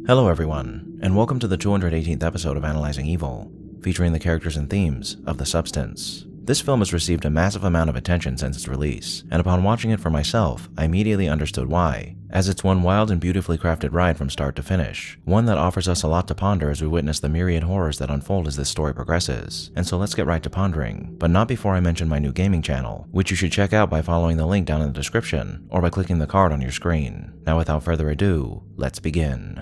Hello everyone, and welcome to the 218th episode of Analyzing Evil, featuring the characters and themes of The Substance. This film has received a massive amount of attention since its release, and upon watching it for myself, I immediately understood why, as it's one wild and beautifully crafted ride from start to finish, one that offers us a lot to ponder as we witness the myriad horrors that unfold as this story progresses. And so let's get right to pondering, but not before I mention my new gaming channel, which you should check out by following the link down in the description, or by clicking the card on your screen. Now without further ado, let's begin.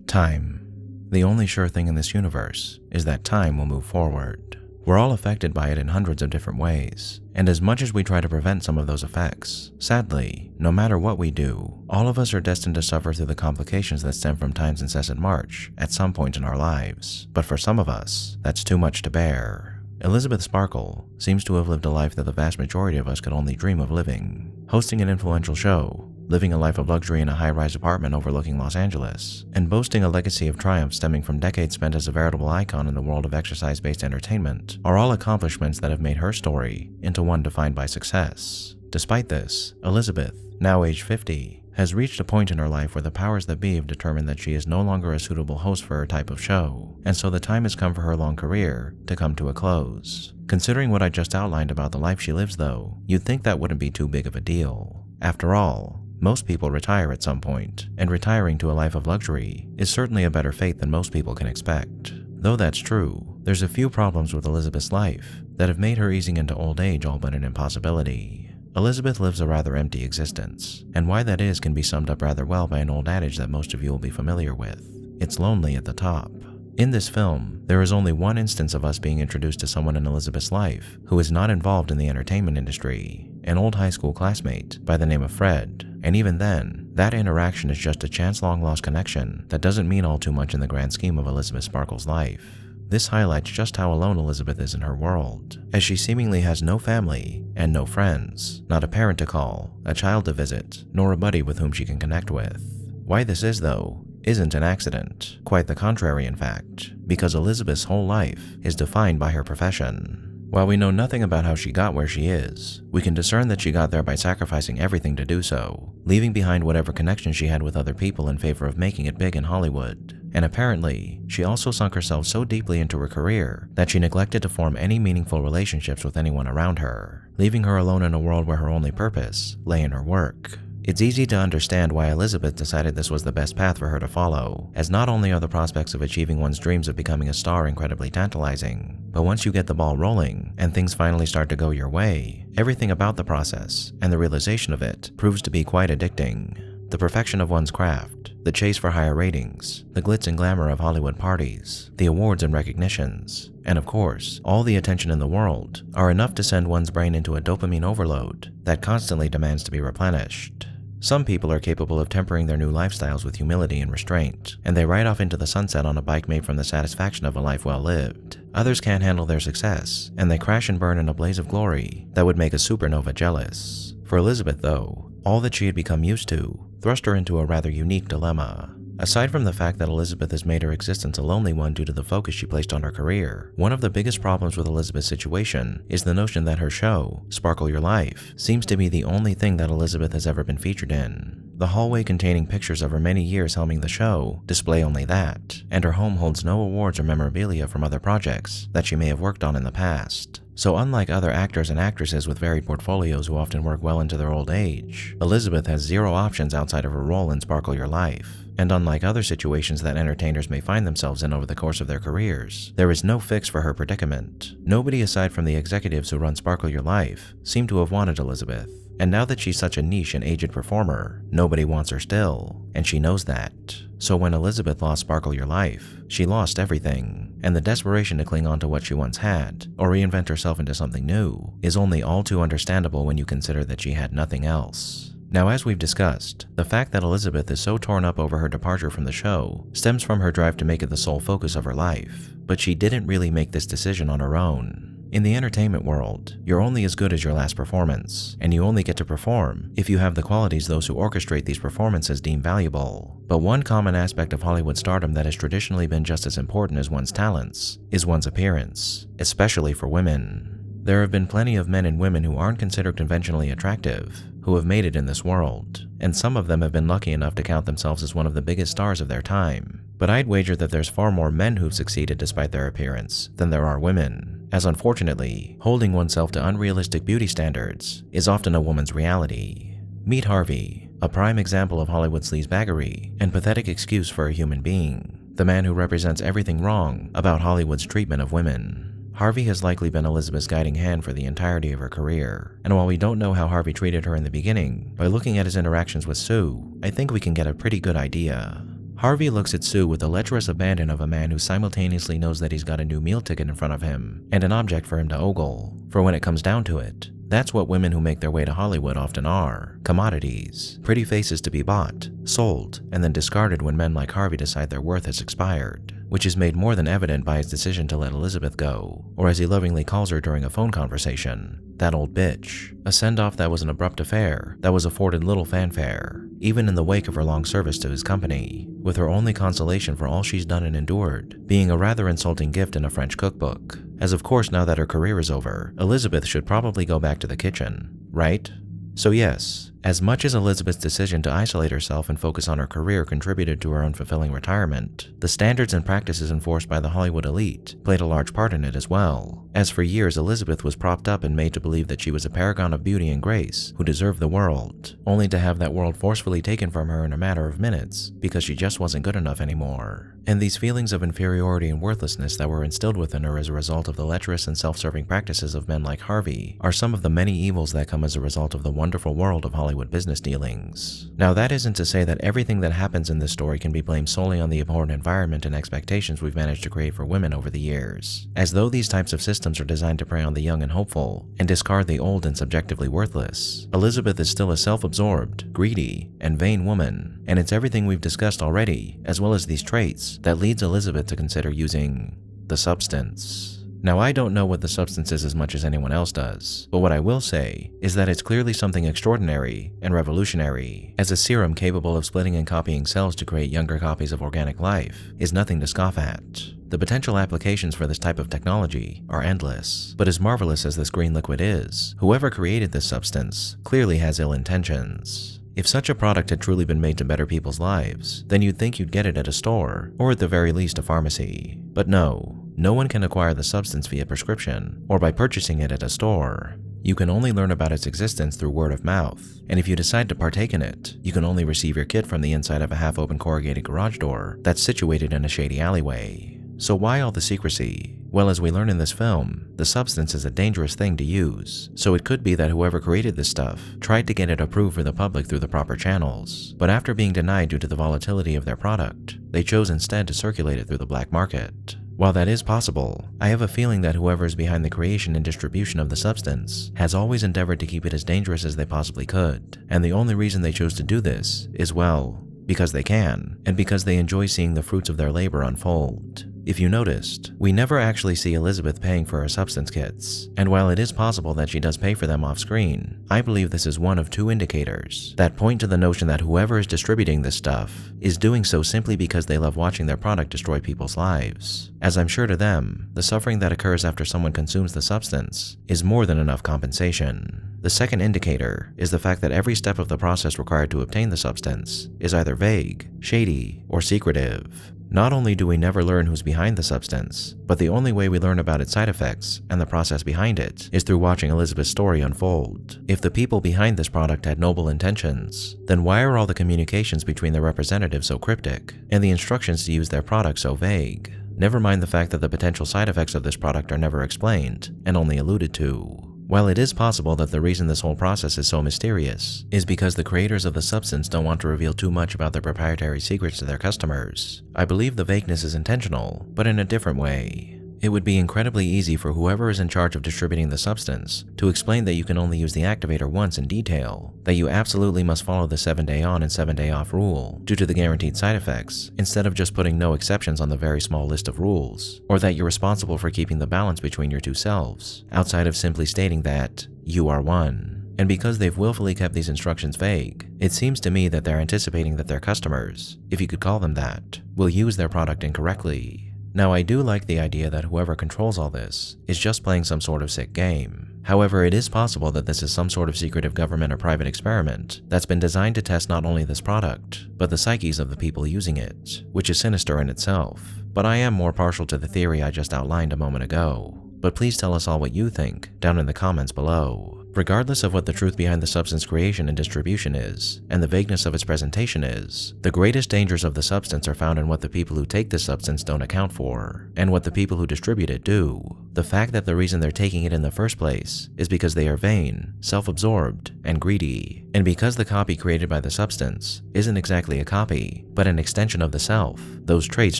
Time. The only sure thing in this universe is that time will move forward. We're all affected by it in hundreds of different ways, and as much as we try to prevent some of those effects, sadly, no matter what we do, all of us are destined to suffer through the complications that stem from time's incessant march at some point in our lives. But for some of us, that's too much to bear. Elizabeth Sparkle seems to have lived a life that the vast majority of us could only dream of living. Hosting an influential show, living a life of luxury in a high-rise apartment overlooking Los Angeles, and boasting a legacy of triumph stemming from decades spent as a veritable icon in the world of exercise-based entertainment, are all accomplishments that have made her story into one defined by success. Despite this, Elizabeth, now age 50, has reached a point in her life where the powers that be have determined that she is no longer a suitable host for her type of show, and so the time has come for her long career to come to a close. Considering what I just outlined about the life she lives though, you'd think that wouldn't be too big of a deal. After all, most people retire at some point, and retiring to a life of luxury is certainly a better fate than most people can expect. Though that's true, there's a few problems with Elizabeth's life that have made her easing into old age all but an impossibility. Elizabeth lives a rather empty existence, and why that is can be summed up rather well by an old adage that most of you will be familiar with. It's lonely at the top. In this film, there is only one instance of us being introduced to someone in Elizabeth's life who is not involved in the entertainment industry, an old high school classmate by the name of Fred, and even then, that interaction is just a chance long-lost connection that doesn't mean all too much in the grand scheme of Elizabeth Sparkle's life. This highlights just how alone Elizabeth is in her world, as she seemingly has no family and no friends, not a parent to call, a child to visit, nor a buddy with whom she can connect with. Why this is, though, isn't an accident. Quite the contrary, in fact, because Elizabeth's whole life is defined by her profession. While we know nothing about how she got where she is, we can discern that she got there by sacrificing everything to do so, leaving behind whatever connection she had with other people in favor of making it big in Hollywood. And apparently, she also sunk herself so deeply into her career that she neglected to form any meaningful relationships with anyone around her, leaving her alone in a world where her only purpose lay in her work. It's easy to understand why Elizabeth decided this was the best path for her to follow, as not only are the prospects of achieving one's dreams of becoming a star incredibly tantalizing, but once you get the ball rolling and things finally start to go your way, everything about the process and the realization of it proves to be quite addicting. The perfection of one's craft, the chase for higher ratings, the glitz and glamour of Hollywood parties, the awards and recognitions, and of course, all the attention in the world are enough to send one's brain into a dopamine overload that constantly demands to be replenished. Some people are capable of tempering their new lifestyles with humility and restraint, and they ride off into the sunset on a bike made from the satisfaction of a life well lived. Others can't handle their success, and they crash and burn in a blaze of glory that would make a supernova jealous. For Elizabeth, though, all that she had become used to thrust her into a rather unique dilemma. Aside from the fact that Elizabeth has made her existence a lonely one due to the focus she placed on her career, one of the biggest problems with Elizabeth's situation is the notion that her show, Sparkle Your Life, seems to be the only thing that Elizabeth has ever been featured in. The hallway containing pictures of her many years helming the show display only that, and her home holds no awards or memorabilia from other projects that she may have worked on in the past. So unlike other actors and actresses with varied portfolios who often work well into their old age, Elizabeth has zero options outside of her role in Sparkle Your Life. And unlike other situations that entertainers may find themselves in over the course of their careers, there is no fix for her predicament. Nobody aside from the executives who run Sparkle Your Life seem to have wanted Elizabeth. And now that she's such a niche and aged performer, nobody wants her still, and she knows that. So when Elizabeth lost Sparkle Your Life, she lost everything, and the desperation to cling on to what she once had, or reinvent herself into something new, is only all too understandable when you consider that she had nothing else. Now, as we've discussed, the fact that Elizabeth is so torn up over her departure from the show stems from her drive to make it the sole focus of her life, but she didn't really make this decision on her own. In the entertainment world, you're only as good as your last performance, and you only get to perform if you have the qualities those who orchestrate these performances deem valuable. But one common aspect of Hollywood stardom that has traditionally been just as important as one's talents is one's appearance, especially for women. There have been plenty of men and women who aren't considered conventionally attractive, who have made it in this world, and some of them have been lucky enough to count themselves as one of the biggest stars of their time. But I'd wager that there's far more men who've succeeded despite their appearance than there are women, as unfortunately, holding oneself to unrealistic beauty standards is often a woman's reality. Meet Harvey, a prime example of Hollywood sleazebaggery and pathetic excuse for a human being, the man who represents everything wrong about Hollywood's treatment of women. Harvey has likely been Elizabeth's guiding hand for the entirety of her career, and while we don't know how Harvey treated her in the beginning, by looking at his interactions with Sue, I think we can get a pretty good idea. Harvey looks at Sue with the lecherous abandon of a man who simultaneously knows that he's got a new meal ticket in front of him and an object for him to ogle. For when it comes down to it, that's what women who make their way to Hollywood often are: commodities, pretty faces to be bought, sold, and then discarded when men like Harvey decide their worth has expired, which is made more than evident by his decision to let Elizabeth go, or as he lovingly calls her during a phone conversation, that old bitch. A send-off that was an abrupt affair that was afforded little fanfare, even in the wake of her long service to his company, with her only consolation for all she's done and endured being a rather insulting gift in a French cookbook. As of course, now that her career is over, Elizabeth should probably go back to the kitchen, right? So yes, as much as Elizabeth's decision to isolate herself and focus on her career contributed to her unfulfilling retirement, the standards and practices enforced by the Hollywood elite played a large part in it as well, as for years Elizabeth was propped up and made to believe that she was a paragon of beauty and grace who deserved the world, only to have that world forcefully taken from her in a matter of minutes because she just wasn't good enough anymore. And these feelings of inferiority and worthlessness that were instilled within her as a result of the lecherous and self-serving practices of men like Harvey are some of the many evils that come as a result of the wonderful world of Hollywood business dealings. Now, that isn't to say that everything that happens in this story can be blamed solely on the abhorrent environment and expectations we've managed to create for women over the years, as though these types of systems are designed to prey on the young and hopeful and discard the old and subjectively worthless. Elizabeth is still a self-absorbed, greedy, and vain woman, and it's everything we've discussed already, as well as these traits, that leads Elizabeth to consider using the substance. Now, I don't know what the substance is as much as anyone else does, but what I will say is that it's clearly something extraordinary and revolutionary, as a serum capable of splitting and copying cells to create younger copies of organic life is nothing to scoff at. The potential applications for this type of technology are endless, but as marvelous as this green liquid is, whoever created this substance clearly has ill intentions. If such a product had truly been made to better people's lives, then you'd think you'd get it at a store, or at the very least a pharmacy. But no one can acquire the substance via prescription, or by purchasing it at a store. You can only learn about its existence through word of mouth, and if you decide to partake in it, you can only receive your kit from the inside of a half-open corrugated garage door that's situated in a shady alleyway. So why all the secrecy? Well, as we learn in this film, the substance is a dangerous thing to use, so it could be that whoever created this stuff tried to get it approved for the public through the proper channels, but after being denied due to the volatility of their product, they chose instead to circulate it through the black market. While that is possible, I have a feeling that whoever is behind the creation and distribution of the substance has always endeavored to keep it as dangerous as they possibly could, and the only reason they chose to do this is, well, because they can, and because they enjoy seeing the fruits of their labor unfold. If you noticed, we never actually see Elizabeth paying for her substance kits, and while it is possible that she does pay for them off screen, I believe this is one of two indicators that point to the notion that whoever is distributing this stuff is doing so simply because they love watching their product destroy people's lives, as I'm sure to them, the suffering that occurs after someone consumes the substance is more than enough compensation. The second indicator is the fact that every step of the process required to obtain the substance is either vague, shady, or secretive. Not only do we never learn who's behind the substance, but the only way we learn about its side effects and the process behind it is through watching Elizabeth's story unfold. If the people behind this product had noble intentions, then why are all the communications between their representatives so cryptic, and the instructions to use their product so vague? Never mind the fact that the potential side effects of this product are never explained, and only alluded to. While it is possible that the reason this whole process is so mysterious is because the creators of the substance don't want to reveal too much about their proprietary secrets to their customers, I believe the vagueness is intentional, but in a different way. It would be incredibly easy for whoever is in charge of distributing the substance to explain that you can only use the activator once in detail, that you absolutely must follow the 7-day on and 7-day off rule due to the guaranteed side effects, instead of just putting no exceptions on the very small list of rules, or that you're responsible for keeping the balance between your two selves, outside of simply stating that you are one. And because they've willfully kept these instructions vague, it seems to me that they're anticipating that their customers, if you could call them that, will use their product incorrectly. Now, I do like the idea that whoever controls all this is just playing some sort of sick game. However, it is possible that this is some sort of secretive government or private experiment that's been designed to test not only this product, but the psyches of the people using it, which is sinister in itself. But I am more partial to the theory I just outlined a moment ago. But please tell us all what you think down in the comments below. Regardless of what the truth behind the substance creation and distribution is, and the vagueness of its presentation is, the greatest dangers of the substance are found in what the people who take the substance don't account for, and what the people who distribute it do. The fact that the reason they're taking it in the first place is because they are vain, self-absorbed, and greedy. And because the copy created by the substance isn't exactly a copy, but an extension of the self, those traits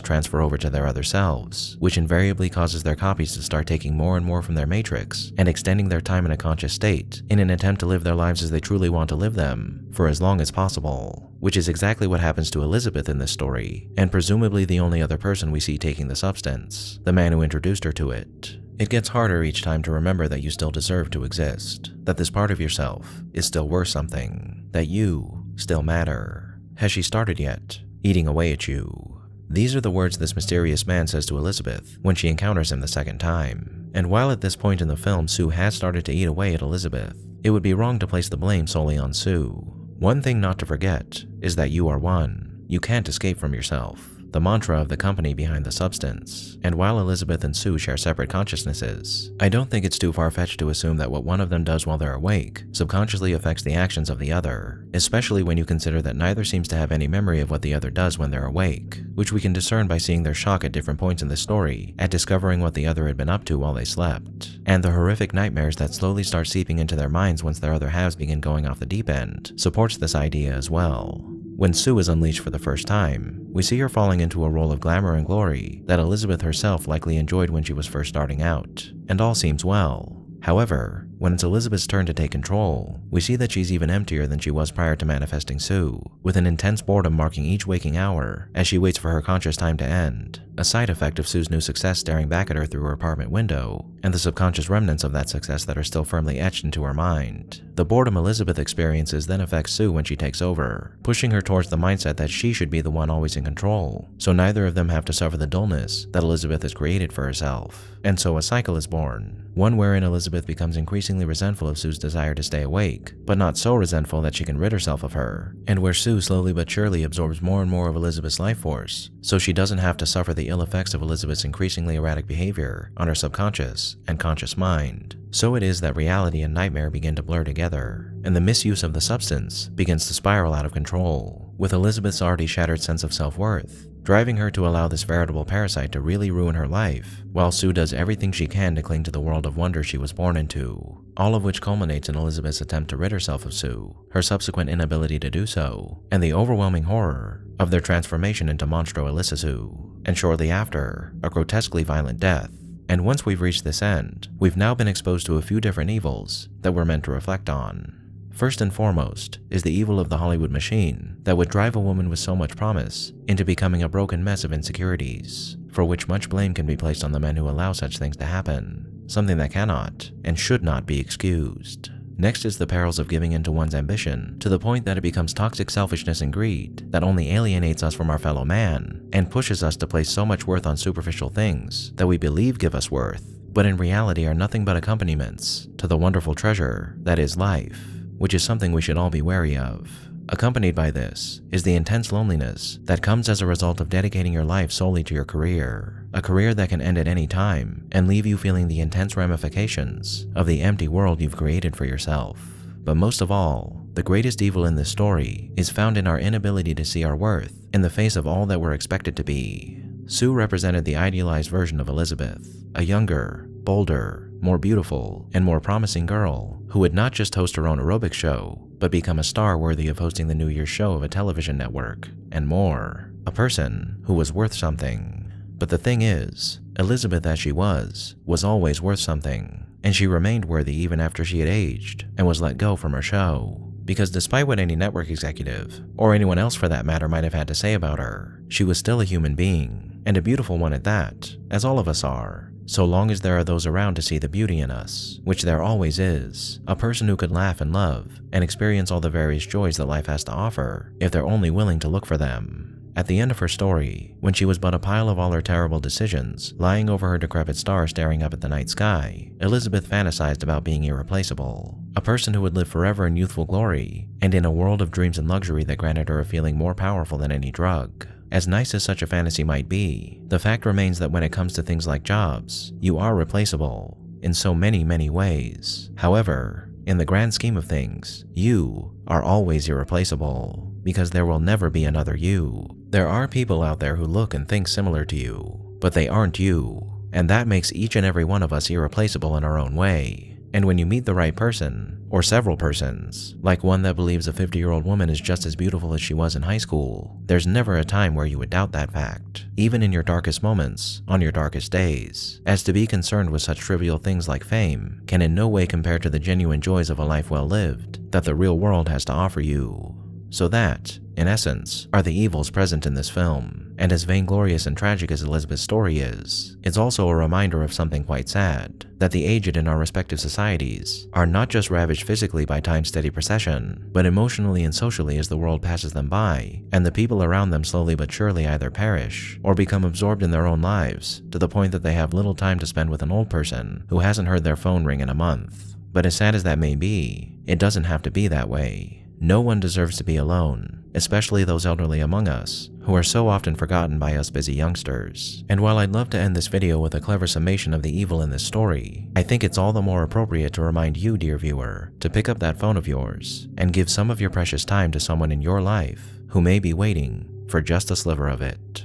transfer over to their other selves, which invariably causes their copies to start taking more and more from their matrix and extending their time in a conscious state in an attempt to live their lives as they truly want to live them for as long as possible, which is exactly what happens to Elizabeth in this story, and presumably the only other person we see taking the substance, the man who introduced her to it. It gets harder each time to remember that you still deserve to exist, that this part of yourself is still worth something, that you still matter. Has she started yet? Eating away at you. These are the words this mysterious man says to Elizabeth when she encounters him the second time. And while at this point in the film Sue has started to eat away at Elizabeth, it would be wrong to place the blame solely on Sue. One thing not to forget is that you are one. You can't escape from yourself, the mantra of the company behind the substance. And while Elizabeth and Sue share separate consciousnesses, I don't think it's too far-fetched to assume that what one of them does while they're awake subconsciously affects the actions of the other, especially when you consider that neither seems to have any memory of what the other does when they're awake, which we can discern by seeing their shock at different points in the story at discovering what the other had been up to while they slept, and the horrific nightmares that slowly start seeping into their minds once their other halves begin going off the deep end supports this idea as well. When Sue is unleashed for the first time, we see her falling into a role of glamour and glory that Elizabeth herself likely enjoyed when she was first starting out, and all seems well. However, when it's Elizabeth's turn to take control, we see that she's even emptier than she was prior to manifesting Sue, with an intense boredom marking each waking hour as she waits for her conscious time to end, a side effect of Sue's new success staring back at her through her apartment window, and the subconscious remnants of that success that are still firmly etched into her mind. The boredom Elizabeth experiences then affects Sue when she takes over, pushing her towards the mindset that she should be the one always in control, so neither of them have to suffer the dullness that Elizabeth has created for herself. And so a cycle is born, one wherein Elizabeth becomes increasingly resentful of Sue's desire to stay awake, but not so resentful that she can rid herself of her, and where Sue slowly but surely absorbs more and more of Elizabeth's life force, so she doesn't have to suffer the ill effects of Elizabeth's increasingly erratic behavior on her subconscious and conscious mind. So it is that reality and nightmare begin to blur together, and the misuse of the substance begins to spiral out of control, with Elizabeth's already shattered sense of self-worth driving her to allow this veritable parasite to really ruin her life, while Sue does everything she can to cling to the world of wonder she was born into, all of which culminates in Elizabeth's attempt to rid herself of Sue, her subsequent inability to do so, and the overwhelming horror of their transformation into Monstro Elicisu, and shortly after, a grotesquely violent death. And once we've reached this end, we've now been exposed to a few different evils that we're meant to reflect on. First and foremost is the evil of the Hollywood machine that would drive a woman with so much promise into becoming a broken mess of insecurities, for which much blame can be placed on the men who allow such things to happen, something that cannot and should not be excused. Next is the perils of giving in to one's ambition to the point that it becomes toxic selfishness and greed that only alienates us from our fellow man and pushes us to place so much worth on superficial things that we believe give us worth, but in reality are nothing but accompaniments to the wonderful treasure that is life, which is something we should all be wary of. Accompanied by this is the intense loneliness that comes as a result of dedicating your life solely to your career, a career that can end at any time and leave you feeling the intense ramifications of the empty world you've created for yourself. But most of all, the greatest evil in this story is found in our inability to see our worth in the face of all that we're expected to be. Sue represented the idealized version of Elizabeth, a younger, bolder, more beautiful, and more promising girl who would not just host her own aerobics show, but become a star worthy of hosting the New Year's show of a television network, and more. A person who was worth something. But the thing is, Elizabeth as she was always worth something, and she remained worthy even after she had aged and was let go from her show. Because despite what any network executive, or anyone else for that matter, might have had to say about her, she was still a human being, and a beautiful one at that, as all of us are. So long as there are those around to see the beauty in us, which there always is, a person who could laugh and love and experience all the various joys that life has to offer if they're only willing to look for them. At the end of her story, when she was but a pile of all her terrible decisions, lying over her decrepit star staring up at the night sky, Elizabeth fantasized about being irreplaceable. A person who would live forever in youthful glory, and in a world of dreams and luxury that granted her a feeling more powerful than any drug. As nice as such a fantasy might be, the fact remains that when it comes to things like jobs, you are replaceable in so many ways. However, in the grand scheme of things, you are always irreplaceable, because there will never be another you. There are people out there who look and think similar to you, but they aren't you, and that makes each and every one of us irreplaceable in our own way. And when you meet the right person, or several persons, like one that believes a 50-year-old woman is just as beautiful as she was in high school, there's never a time where you would doubt that fact, even in your darkest moments, on your darkest days, as to be concerned with such trivial things like fame can in no way compare to the genuine joys of a life well lived that the real world has to offer you. So that, in essence, are the evils present in this film, and as vainglorious and tragic as Elizabeth's story is, it's also a reminder of something quite sad, that the aged in our respective societies are not just ravaged physically by time's steady procession, but emotionally and socially as the world passes them by, and the people around them slowly but surely either perish, or become absorbed in their own lives, to the point that they have little time to spend with an old person who hasn't heard their phone ring in a month. But as sad as that may be, it doesn't have to be that way. No one deserves to be alone, especially those elderly among us, who are so often forgotten by us busy youngsters. And while I'd love to end this video with a clever summation of the evil in this story, I think it's all the more appropriate to remind you, dear viewer, to pick up that phone of yours and give some of your precious time to someone in your life who may be waiting for just a sliver of it.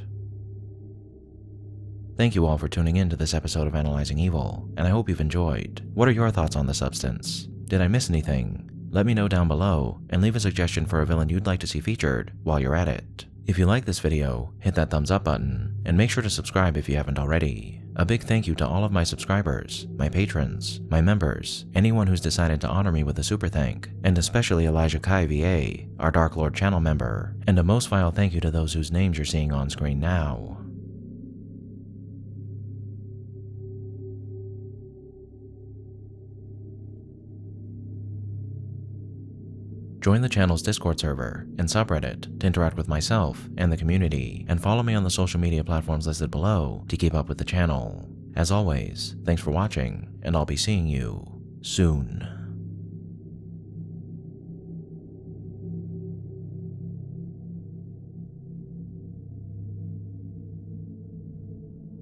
Thank you all for tuning in to this episode of Analyzing Evil, and I hope you've enjoyed. What are your thoughts on the substance? Did I miss anything? Let me know down below, and leave a suggestion for a villain you'd like to see featured while you're at it. If you like this video, hit that thumbs up button, and make sure to subscribe if you haven't already. A big thank you to all of my subscribers, my patrons, my members, anyone who's decided to honor me with a super thank, and especially Elijah Kai VA, our Dark Lord channel member, and a most vile thank you to those whose names you're seeing on screen now. Join the channel's Discord server and subreddit to interact with myself and the community, and follow me on the social media platforms listed below to keep up with the channel. As always, thanks for watching, and I'll be seeing you soon.